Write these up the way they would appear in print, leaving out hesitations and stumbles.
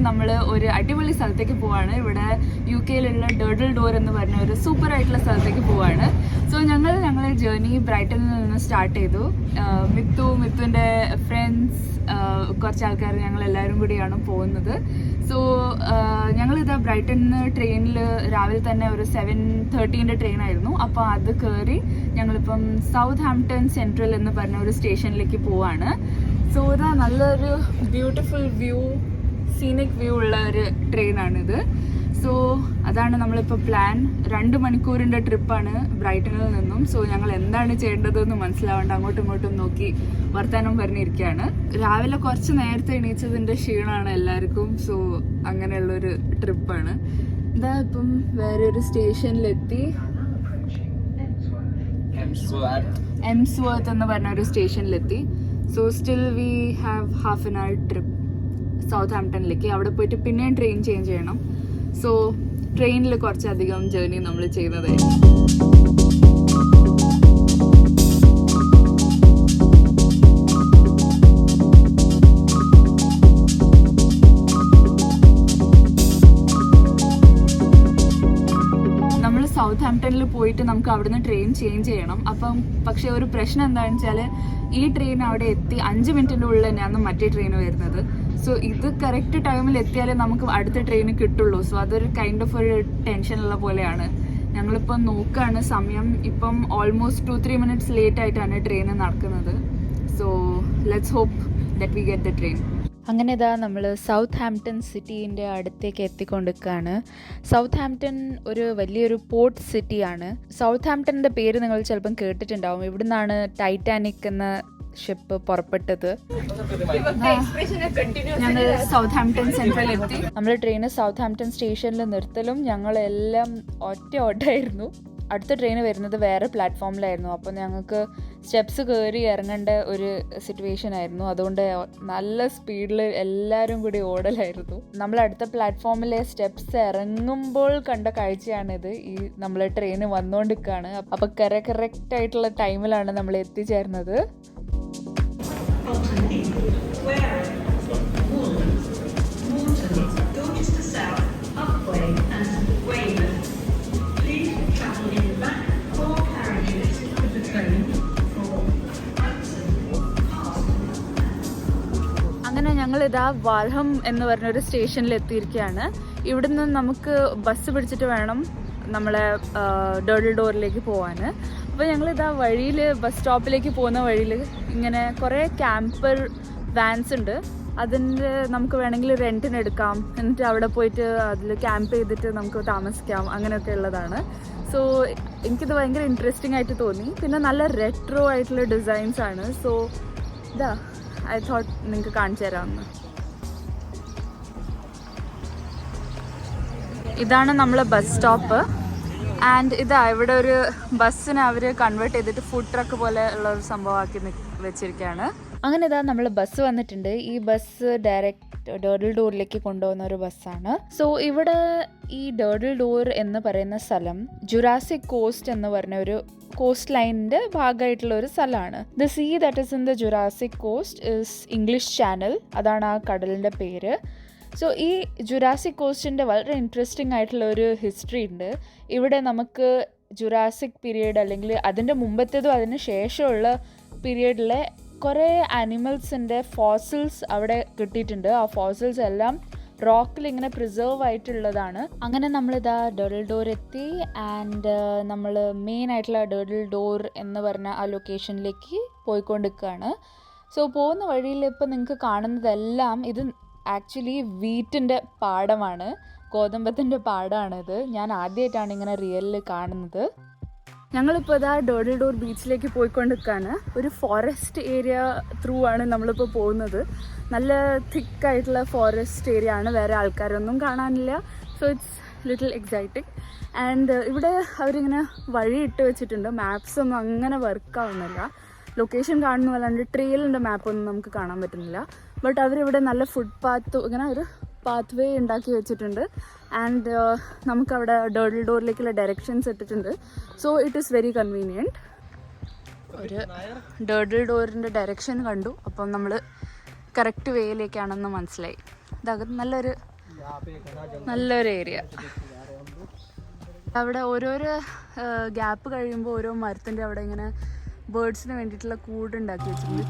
നമ്മൾ ഒരു അടിപൊളി സ്ഥലത്തേക്ക് പോവാണ്. ഇവിടെ UK-യിലുള്ള ഡർഡിൽ ഡോർ എന്ന് പറഞ്ഞ ഒരു സൂപ്പർ ആയിട്ടുള്ള സ്ഥലത്തേക്ക് പോവാണ്. സോ ഞങ്ങളുടെ ജേർണി ബ്രൈറ്റണിൽ നിന്ന് സ്റ്റാർട്ട് ചെയ്തു. മിത്തുവിൻ്റെ ഫ്രണ്ട്സ്, കുറച്ച് ആൾക്കാർ, ഞങ്ങളെല്ലാവരും കൂടിയാണ് പോകുന്നത്. സോ ഞങ്ങളിതാ ബ്രൈറ്റണിൽ നിന്ന് ട്രെയിനിൽ രാവിലെ തന്നെ ഒരു 7:30 ട്രെയിനായിരുന്നു. അപ്പോൾ അത് കയറി ഞങ്ങളിപ്പം സൗത്ത്ഹാംപ്ടൺ സെൻട്രൽ എന്ന് പറഞ്ഞ ഒരു സ്റ്റേഷനിലേക്ക് പോവാണ്. സോ ഇതാ നല്ലൊരു ബ്യൂട്ടിഫുൾ വ്യൂ, സീനിക് വ്യൂ ഉള്ള ഒരു ട്രെയിനാണിത്. സോ അതാണ് നമ്മളിപ്പോൾ പ്ലാൻ. 2 മണിക്കൂറിൻ്റെ ട്രിപ്പാണ് ബ്രൈറ്റണിൽ നിന്നും. സോ ഞങ്ങൾ എന്താണ് ചെയ്യേണ്ടതെന്ന് മനസ്സിലാവേണ്ട അങ്ങോട്ടും ഇങ്ങോട്ടും നോക്കി വർത്തമാനം പറഞ്ഞിരിക്കുകയാണ്. രാവിലെ കുറച്ച് നേരത്തെ എണീച്ചതിൻ്റെ ക്ഷീണമാണ് എല്ലാവർക്കും. സോ അങ്ങനെയുള്ളൊരു ട്രിപ്പാണ്. ഇതാ ഇപ്പം വേറെ ഒരു സ്റ്റേഷനിലെത്തി. എംസ്വർത്ത് എന്ന് പറഞ്ഞ ഒരു സ്റ്റേഷനിലെത്തി. So still we have half an hour trip സൗത്ത്ഹാംപ്ടണിലേക്ക്. അവിടെ പോയിട്ട് പിന്നെയും ട്രെയിൻ ചേഞ്ച് ചെയ്യണം. സോ ട്രെയിനിൽ കുറച്ചധികം ജേർണി നമ്മൾ ചെയ്യുന്നതായിരിക്കും. നമ്മൾ സൗത്ത്ഹാംപ്ടണിൽ പോയിട്ട് നമുക്ക് അവിടുന്ന് ട്രെയിൻ ചേഞ്ച് ചെയ്യണം. അപ്പം പക്ഷേ ഒരു പ്രശ്നം എന്താണെന്ന് വെച്ചാൽ ഈ ട്രെയിൻ അവിടെ എത്തി 5 മിനിറ്റിൻ്റെ ഉള്ളിൽ തന്നെയാണ് മറ്റേ ട്രെയിൻ വരുന്നത്. സോ ഇത് കറക്റ്റ് ടൈമിൽ എത്തിയാലേ നമുക്ക് അടുത്ത ട്രെയിൻ കിട്ടുള്ളൂ. സോ അതൊരു കൈൻഡ് ഓഫ് ഒരു ടെൻഷനുള്ള പോലെയാണ്. ഞങ്ങളിപ്പം നോക്കുകയാണ് സമയം. ഇപ്പം ഓൾമോസ്റ്റ് 2-3 മിനിറ്റ്സ് ലേറ്റ് ആയിട്ടാണ് ട്രെയിൻ നടക്കുന്നത്. So let's hope that we get the train. അങ്ങനെ ഇതാ നമ്മൾ സൗത്ത്ഹാംപ്ടൺ സിറ്റീൻ്റെ അടുത്തേക്ക് എത്തിക്കൊണ്ടിരിക്കുകയാണ്. സൗത്ത്ഹാംപ്ടൺ ഒരു വലിയൊരു പോർട്ട് സിറ്റിയാണ്. സൗത്ത്ഹാംപ്ടണിൻ്റെ പേര് നിങ്ങൾ ചിലപ്പം കേട്ടിട്ടുണ്ടാവും. ഇവിടുന്നാണ് ടൈറ്റാനിക് എന്ന ഷിപ്പ് പുറപ്പെട്ടത്. ഞങ്ങൾ സൗത്ത്ഹാംപ്ടൺ സെൻട്രൽ എത്തി. നമ്മൾ ട്രെയിന് സൗത്ത്ഹാംപ്ടൺ സ്റ്റേഷനിൽ നിർത്തലും ഞങ്ങളെല്ലാം ഒറ്റ ഓട്ടമായിരുന്നു. അടുത്ത ട്രെയിൻ വരുന്നത് വേറെ പ്ലാറ്റ്ഫോമിലായിരുന്നു. അപ്പോൾ ഞങ്ങൾക്ക് സ്റ്റെപ്സ് കയറി ഇറങ്ങേണ്ട ഒരു സിറ്റുവേഷൻ ആയിരുന്നു. അതുകൊണ്ട് നല്ല സ്പീഡിൽ എല്ലാവരും കൂടി ഓടലായിരുന്നു. നമ്മൾ അടുത്ത പ്ലാറ്റ്ഫോമിലെ സ്റ്റെപ്സ് ഇറങ്ങുമ്പോൾ കണ്ട കാഴ്ചയാണിത്. ഈ നമ്മൾ ട്രെയിന് വന്നുകൊണ്ടിരിക്കുകയാണ്. അപ്പോൾ കറക്റ്റ് ആയിട്ടുള്ള ടൈമിലാണ് നമ്മൾ എത്തിച്ചേർന്നത്. അങ്ങനെ ഞങ്ങളിതാ വാൽഹം എന്ന് പറഞ്ഞൊരു സ്റ്റേഷനിൽ എത്തിയിരിക്കുകയാണ്. ഇവിടുന്ന് നമുക്ക് ബസ് പിടിച്ചിട്ട് വേണം നമ്മളെ ഡർഡിൽ ഡോറിലേക്ക് പോകാൻ. അപ്പോൾ ഞങ്ങളിതാ വഴിയിൽ ബസ് സ്റ്റോപ്പിലേക്ക് പോകുന്ന വഴിയിൽ ഇങ്ങനെ കുറേ ക്യാമ്പർ വാൻസ് ഉണ്ട്. അതിൻ്റെ നമുക്ക് വേണമെങ്കിൽ റെൻറ്റിന് എടുക്കാം. എന്നിട്ട് അവിടെ പോയിട്ട് അതിൽ ക്യാമ്പ് ചെയ്തിട്ട് നമുക്ക് താമസിക്കാം. അങ്ങനെയൊക്കെ ഉള്ളതാണ്. സോ എനിക്കിത് ഭയങ്കര ഇൻട്രസ്റ്റിംഗ് ആയിട്ട് തോന്നി. പിന്നെ നല്ല റെട്രോ ആയിട്ടുള്ള ഡിസൈൻസ് ആണ്. സോ ഇതാ ഐ തോട്ട് നിങ്ങൾക്ക് കാണിച്ചു തരാമെന്ന്. ഇതാണ് നമ്മളെ ബസ് സ്റ്റോപ്പ്. ആൻഡ് ഇതാ ഇവിടെ ഒരു ബസ്സിനെ അവർ കൺവേർട്ട് ചെയ്തിട്ട് ഫുഡ് ട്രക്ക് പോലെ ഉള്ള ഒരു സംഭവമാക്കി വെച്ചിരിക്കുകയാണ്. അങ്ങനെ ഇതാ നമ്മൾ ബസ് വന്നിട്ടുണ്ട്. ഈ ബസ് ഡയറക്റ്റ് ഡർഡിൽ ഡോറിലേക്ക് കൊണ്ടുപോകുന്ന ഒരു ബസ്സാണ്. സോ ഇവിടെ ഈ ഡർഡിൽ ഡോർ എന്ന് പറയുന്ന സ്ഥലം ജുറാസിക് കോസ്റ്റ് എന്ന് പറഞ്ഞ ഒരു കോസ്റ്റ് ലൈനിന്റെ ഭാഗമായിട്ടുള്ള ഒരു സ്ഥലമാണ്. The sea that is in the Jurassic cost is English channel. അതാണ് ആ കടലിന്റെ പേര്. സോ ഈ ജുറാസിക് കോസ്റ്റിൻ്റെ വളരെ ഇൻട്രസ്റ്റിംഗ് ആയിട്ടുള്ള ഒരു ഹിസ്റ്ററി ഉണ്ട്. ഇവിടെ നമുക്ക് ജുറാസിക് പീരീഡ് അല്ലെങ്കിൽ അതിൻ്റെ മുമ്പത്തേതും അതിന് ശേഷമുള്ള പീരീഡിലെ കുറേ ആനിമൽസിൻ്റെ ഫോസിൽസ് അവിടെ കിട്ടിയിട്ടുണ്ട്. ആ ഫോസിൽസ് എല്ലാം റോക്കിൽ ഇങ്ങനെ പ്രിസർവ് ആയിട്ടുള്ളതാണ്. അങ്ങനെ നമ്മളിതാ ഡർഡിൽ ഡോർ എത്തി. ആൻഡ് നമ്മൾ മെയിൻ ആയിട്ടുള്ള ഡർഡിൽ ഡോർ എന്ന് പറഞ്ഞ ആ ലൊക്കേഷനിലേക്ക് പോയിക്കൊണ്ടിരിക്കുകയാണ്. സോ പോകുന്ന വഴിയിൽ ഇപ്പോൾ നിങ്ങൾക്ക് കാണുന്നതെല്ലാം ഇത് ആക്ച്വലി വീറ്റിൻ്റെ പാടമാണ്, ഗോതമ്പത്തിൻ്റെ പാടമാണിത്. ഞാൻ ആദ്യമായിട്ടാണ് ഇങ്ങനെ റിയലിൽ കാണുന്നത്. ഞങ്ങളിപ്പോൾ ഇതാ ഡർഡിൽ ഡോർ ബീച്ചിലേക്ക് പോയിക്കൊണ്ടിരിക്കുകയാണ്. ഒരു ഫോറസ്റ്റ് ഏരിയ ത്രൂ ആണ് നമ്മളിപ്പോൾ പോകുന്നത്. നല്ല തിക്കായിട്ടുള്ള ഫോറസ്റ്റ് ഏരിയ ആണ്. വേറെ ആൾക്കാരൊന്നും കാണാനില്ല. So it's little exciting. And ഇവിടെ അവരിങ്ങനെ വഴി ഇട്ട് വെച്ചിട്ടുണ്ട്. മാപ്സ് ഒന്നും അങ്ങനെ വർക്കാവുന്നില്ല. ലൊക്കേഷൻ കാണുന്ന പോലാണ്ട് ട്രെയിലിൻ്റെ മാപ്പൊന്നും നമുക്ക് കാണാൻ പറ്റുന്നില്ല. ബട്ട് അവരിവിടെ നല്ല ഫുട്പാത്ത് ഇങ്ങനെ ഒരു പാത്ത് വേ ഉണ്ടാക്കി വെച്ചിട്ടുണ്ട്. ആൻഡ് നമുക്കവിടെ ഡർഡിൽ ഡോറിലേക്കുള്ള ഡയറക്ഷൻസ് ഇട്ടിട്ടുണ്ട്. So it is very convenient. ഒരു ഡർഡിൽ ഡോറിൻ്റെ ഡയറക്ഷൻ കണ്ടു. അപ്പം നമ്മൾ കറക്റ്റ് വേയിലേക്കാണെന്ന് മനസ്സിലായി. നല്ലൊരു ഏരിയ. അവിടെ ഓരോരോ ഗ്യാപ്പ് കഴിയുമ്പോൾ ഓരോ മരത്തിൻ്റെ അവിടെ ഇങ്ങനെ ബേർഡ്സിന് വേണ്ടിയിട്ടുള്ള കൂടുണ്ടാക്കി വെച്ചിട്ടുണ്ട്.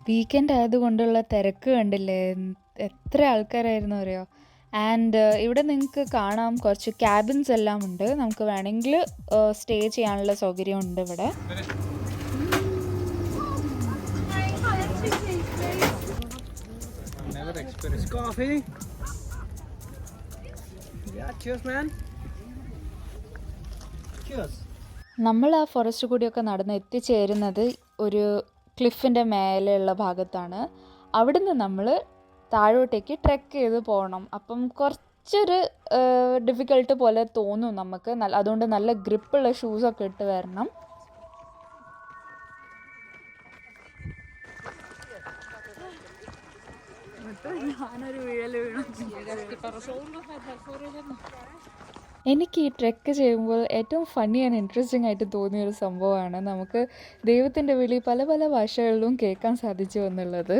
വീക്കെൻഡ് ആയതുകൊണ്ടുള്ള തിരക്ക് കണ്ടില്ലേ, എത്ര ആൾക്കാരായിരുന്നു അറിയോ. ആൻഡ് ഇവിടെ നിങ്ങൾക്ക് കാണാം കുറച്ച് ക്യാബിൻസ് എല്ലാം ഉണ്ട്, നമുക്ക് വേണമെങ്കിൽ സ്റ്റേ ചെയ്യാനുള്ള സൗകര്യം ഉണ്ട് ഇവിടെ. നമ്മൾ ആ ഫോറസ്റ്റ് കൂടിയൊക്കെ നടന്ന് എത്തിച്ചേരുന്നത് ഒരു ക്ലിഫിൻ്റെ മേലെയുള്ള ഭാഗത്താണ്. അവിടുന്ന് നമ്മൾ താഴോട്ടേക്ക് ട്രെക്ക് ചെയ്ത് പോകണം. അപ്പം കുറച്ചൊരു ഡിഫിക്കൽട്ട് പോലെ തോന്നും നമുക്ക്. അതുകൊണ്ട് നല്ല ഗ്രിപ്പുള്ള ഷൂസൊക്കെ ഇട്ട് വരണം. എനിക്ക് ഈ ട്രെക്ക് ചെയ്യുമ്പോൾ ഏറ്റവും ഫണ്ണി ആൻഡ് ഇൻട്രസ്റ്റിംഗ് ആയിട്ട് തോന്നിയൊരു സംഭവമാണ് നമുക്ക് ദൈവത്തിൻ്റെ വിളി പല പല ഭാഷകളിലും കേൾക്കാൻ സാധിച്ചു എന്നുള്ളത്.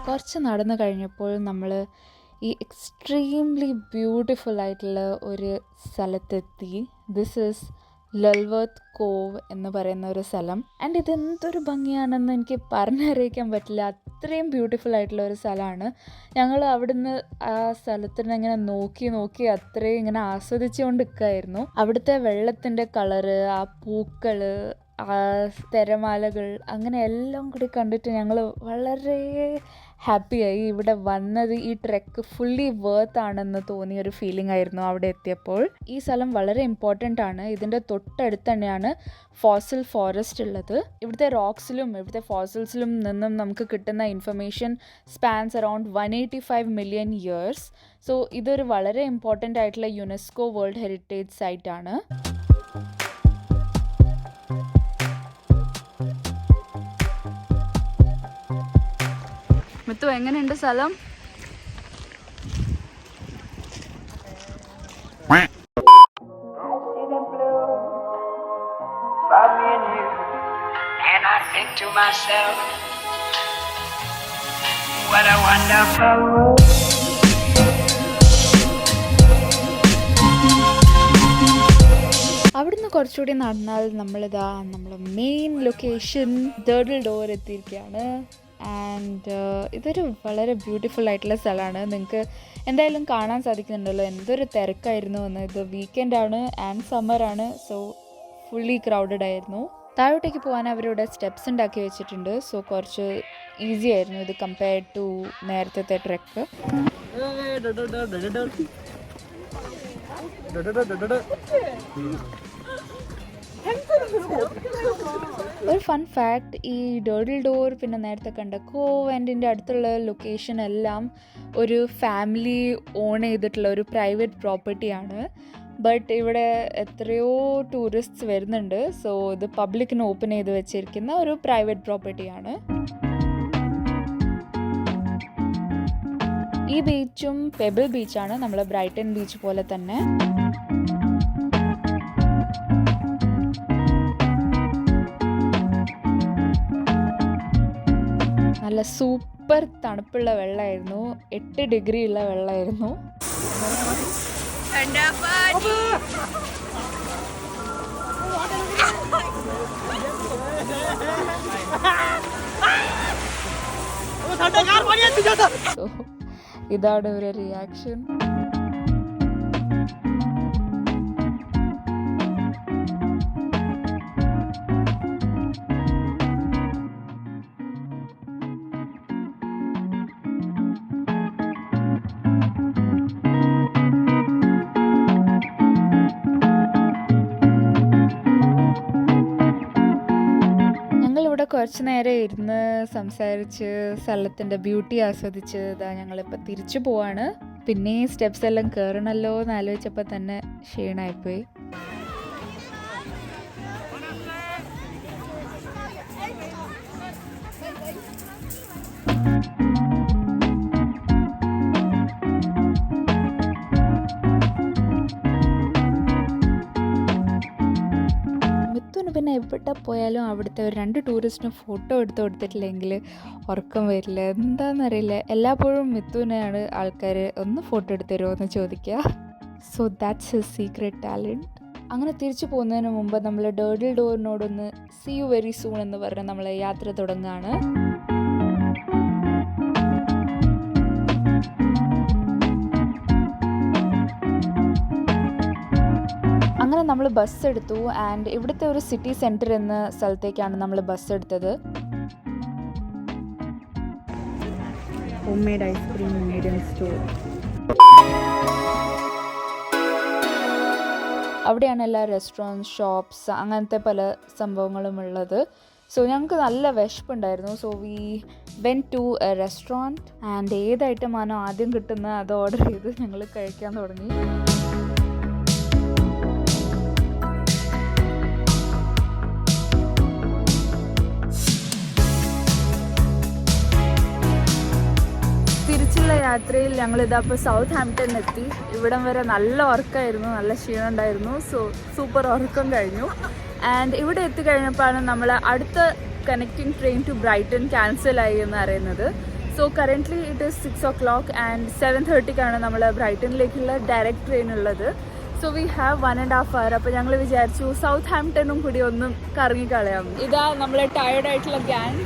കുറച്ച് നടന്നു കഴിഞ്ഞപ്പോൾ നമ്മൾ ഈ എക്സ്ട്രീംലി ബ്യൂട്ടിഫുൾ ആയിട്ടുള്ള ഒരു സ്ഥലത്തെത്തി. ദിസ് ഈസ് ലുൾവർത്ത് കോവ് എന്ന് പറയുന്ന ഒരു സ്ഥലം. ആൻഡ് ഇതെന്തൊരു ഭംഗിയാണെന്ന് എനിക്ക് പറഞ്ഞറിയിക്കാൻ പറ്റില്ല, അത്രയും ബ്യൂട്ടിഫുൾ ആയിട്ടുള്ള ഒരു സ്ഥലമാണ്. ഞങ്ങൾ അവിടുന്ന് ആ സ്ഥലത്തിനെ ഇങ്ങനെ നോക്കി അത്രയും ഇങ്ങനെ ആസ്വദിച്ചുകൊണ്ട് നിൽക്കുകയായിരുന്നു. അവിടുത്തെ വെള്ളത്തിൻ്റെ കളറ്, ആ പൂക്കൾ, ആ തിരമാലകൾ, അങ്ങനെ എല്ലാം കൂടി കണ്ടിട്ട് ഞങ്ങൾ വളരെ ഹാപ്പിയായി. ഇവിടെ വന്നത് ഈ ട്രെക്ക് ഫുള്ളി വർത്ത് ആണെന്ന് തോന്നിയൊരു ഫീലിംഗ് ആയിരുന്നു അവിടെ എത്തിയപ്പോൾ. ഈ സ്ഥലം വളരെ ഇമ്പോർട്ടൻ്റ് ആണ്. ഇതിൻ്റെ തൊട്ടടുത്ത് തന്നെയാണ് ഫോസിൽ ഫോറസ്റ്റ് ഉള്ളത്. ഇവിടുത്തെ റോക്സിലും ഇവിടുത്തെ ഫോസിൽസിലും നിന്നും നമുക്ക് കിട്ടുന്ന information spans around 185 million years. So ഇതൊരു വളരെ ഇമ്പോർട്ടൻ്റ് ആയിട്ടുള്ള യുനെസ്കോ വേൾഡ് ഹെറിറ്റേജ് സൈറ്റാണ്. മിത്തു, എങ്ങനെയുണ്ട് സ്ഥലം? അവിടുന്ന് കുറച്ചുകൂടി നടന്നാൽ നമ്മളിതാ നമ്മളെ മെയിൻ ലൊക്കേഷൻ ഡർഡിൽ ഡോർ എത്തിയിരിക്കുകയാണ്. ആൻഡ് ഇതൊരു വളരെ ബ്യൂട്ടിഫുൾ ആയിട്ടുള്ള സ്ഥലമാണ്. നിങ്ങൾക്ക് എന്തായാലും കാണാൻ സാധിക്കുന്നുണ്ടല്ലോ എന്തൊരു തിരക്കായിരുന്നു എന്ന്. ഇത് വീക്കെൻഡാണ് ആൻഡ് സമ്മറാണ്, സോ ഫുള്ളി ക്രൗഡഡ് ആയിരുന്നു. താഴോട്ടേക്ക് പോകാൻ അവരിവിടെ സ്റ്റെപ്സ് ഉണ്ടാക്കി വെച്ചിട്ടുണ്ട്. സോ കുറച്ച് ഈസി ആയിരുന്നു ഇത് കമ്പയർഡ് ടു നേരത്തെ ട്രെക്ക്. ഒരു ഫൺ ഫാക്ട്, ഈ ഡർഡിൽ ഡോർ പിന്നെ നേരത്തെ കണ്ട കോവ് ആൻഡിൻ്റെ അടുത്തുള്ള ലൊക്കേഷൻ എല്ലാം ഒരു ഫാമിലി ഓൺ ചെയ്തിട്ടുള്ള ഒരു പ്രൈവറ്റ് പ്രോപ്പർട്ടിയാണ്. ബട്ട് ഇവിടെ എത്രയോ ടൂറിസ്റ്റ്സ് വരുന്നുണ്ട്. സോ ഇത് പബ്ലിക്കിന് ഓപ്പൺ ചെയ്ത് വെച്ചിരിക്കുന്ന ഒരു പ്രൈവറ്റ് പ്രോപ്പർട്ടിയാണ്. ഈ ബീച്ചും പെബിൾ ബീച്ചാണ്, നമ്മളെ ബ്രൈറ്റൺ ബീച്ച് പോലെ തന്നെ. നല്ല സൂപ്പർ തണുപ്പുള്ള വെള്ളമായിരുന്നു. 8 ഡിഗ്രി ഉള്ള വെള്ളമായിരുന്നു. ഇതാണ് ഒരു റിയാക്ഷൻ. കുറച്ച് നേരം ഇരുന്ന് സംസാരിച്ച് സ്ഥലത്തിൻ്റെ ബ്യൂട്ടി ആസ്വദിച്ച് ഇതാ ഞങ്ങളിപ്പോൾ തിരിച്ചു പോവാണ്. പിന്നെ ഈ സ്റ്റെപ്സ് എല്ലാം കയറണമല്ലോ എന്ന് ആലോചിച്ചപ്പോൾ തന്നെ ക്ഷീണമായിപ്പോയി. എവിടെ പോയാലും അവിടുത്തെ ഒരു 2 ടൂറിസ്റ്റിന് ഫോട്ടോ എടുത്ത് കൊടുത്തിട്ടില്ലെങ്കിൽ ഉറക്കം വരില്ല. എന്താണെന്നറിയില്ല, എല്ലായ്പ്പോഴും മിത്തുവിനെയാണ് ആൾക്കാർ ഒന്ന് ഫോട്ടോ എടുത്ത് തരുമോ എന്ന് ചോദിക്കുക. So that's his secret talent. അങ്ങനെ തിരിച്ചു പോകുന്നതിന് മുമ്പ് നമ്മൾ ഡേർഡിൽ ഡോറിനോടൊന്ന് സീ യു വെരി സൂൺ എന്ന് പറഞ്ഞ് നമ്മൾ യാത്ര തുടങ്ങുകയാണ്. അങ്ങനെ നമ്മൾ ബസ് എടുത്തു ആൻഡ് ഇവിടുത്തെ ഒരു സിറ്റി സെൻറ്റർ എന്ന സ്ഥലത്തേക്കാണ് നമ്മൾ ബസ് എടുത്തത്. Home made ice cream medium store, അവിടെയാണ് എല്ലാ റെസ്റ്റോറൻറ്റ്, ഷോപ്സ്, അങ്ങനത്തെ പല സംഭവങ്ങളും ഉള്ളത്. സോ ഞങ്ങൾക്ക് നല്ല വിശപ്പുണ്ടായിരുന്നു. So we went to a restaurant and ഏത് ഐറ്റമാണോ ആദ്യം കിട്ടുന്നത് അത് ഓർഡർ ചെയ്ത് ഞങ്ങൾ കഴിക്കാൻ തുടങ്ങി. തിരിച്ചുള്ള യാത്രയിൽ ഞങ്ങളിതപ്പോൾ സൗത്ത് ഹാംപ്ടൺ എത്തി. ഇവിടം വരെ നല്ല ഉറക്കമായിരുന്നു, നല്ല ക്ഷീണം ഉണ്ടായിരുന്നു. സോ സൂപ്പർ ഉറക്കം കഴിഞ്ഞു. ആൻഡ് ഇവിടെ എത്തിക്കഴിഞ്ഞപ്പോഴാണ് നമ്മൾ അടുത്ത കണക്റ്റിംഗ് ട്രെയിൻ ടു ബ്രൈറ്റൺ ക്യാൻസലായി എന്ന് അറിയുന്നത്. So currently it is 6 o'clock and 7:30ക്കാണ് നമ്മൾ ബ്രൈറ്റണിലേക്കുള്ള ഡയറക്റ്റ് ട്രെയിൻ ഉള്ളത്. So we have 1.5 hour. അപ്പോൾ ഞങ്ങൾ വിചാരിച്ചു സൗത്ത് ഹാംപ്ടണും കൂടി ഒന്നും കറങ്ങിക്കളയാം. ഇതാ നമ്മളെ ടയർഡായിട്ടുള്ള ഗ്യാങ്.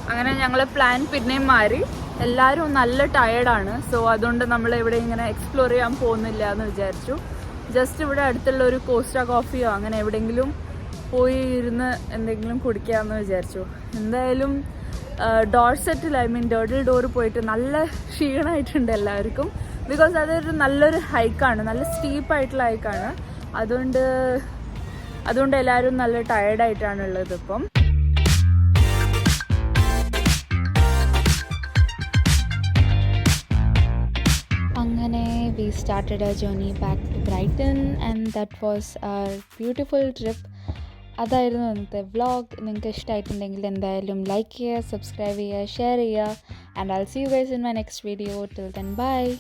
അങ്ങനെ ഞങ്ങൾ പ്ലാൻ പിന്നെയും മാറി. എല്ലാവരും നല്ല ടയേർഡാണ്. സോ അതുകൊണ്ട് നമ്മൾ ഇവിടെ ഇങ്ങനെ എക്സ്പ്ലോർ ചെയ്യാൻ പോകുന്നില്ല എന്ന് വിചാരിച്ചു. ജസ്റ്റ് ഇവിടെ അടുത്തുള്ള ഒരു കോസ്റ്റ കോഫിയോ അങ്ങനെ എവിടെയെങ്കിലും പോയി ഇരുന്ന് എന്തെങ്കിലും കുടിക്കാമെന്ന് വിചാരിച്ചു. എന്തായാലും ഡോർസെറ്റിൽ ഡേർഡിൽ ഡോർ പോയിട്ട് നല്ല ക്ഷീണമായിട്ടുണ്ട് എല്ലാവർക്കും. ബിക്കോസ് അതൊരു നല്ലൊരു ഹൈക്കാണ്, നല്ല സ്റ്റീപ്പായിട്ടുള്ള ഹൈക്കാണ്. അതുകൊണ്ട് എല്ലാവരും നല്ല ടയേർഡായിട്ടാണ് ഉള്ളത് ഇപ്പം. അങ്ങനെ we started our journey back to Brighton and that was our beautiful trip. അതായിരുന്നു ഇന്നത്തെ വ്ളോഗ്. നിങ്ങൾക്ക് ഇഷ്ടമായിട്ടുണ്ടെങ്കിൽ എന്തായാലും ലൈക്ക് ചെയ്യുക, സബ്സ്ക്രൈബ് ചെയ്യുക, ഷെയർ ചെയ്യുക. And I'll see you guys in my next video. Till then, bye.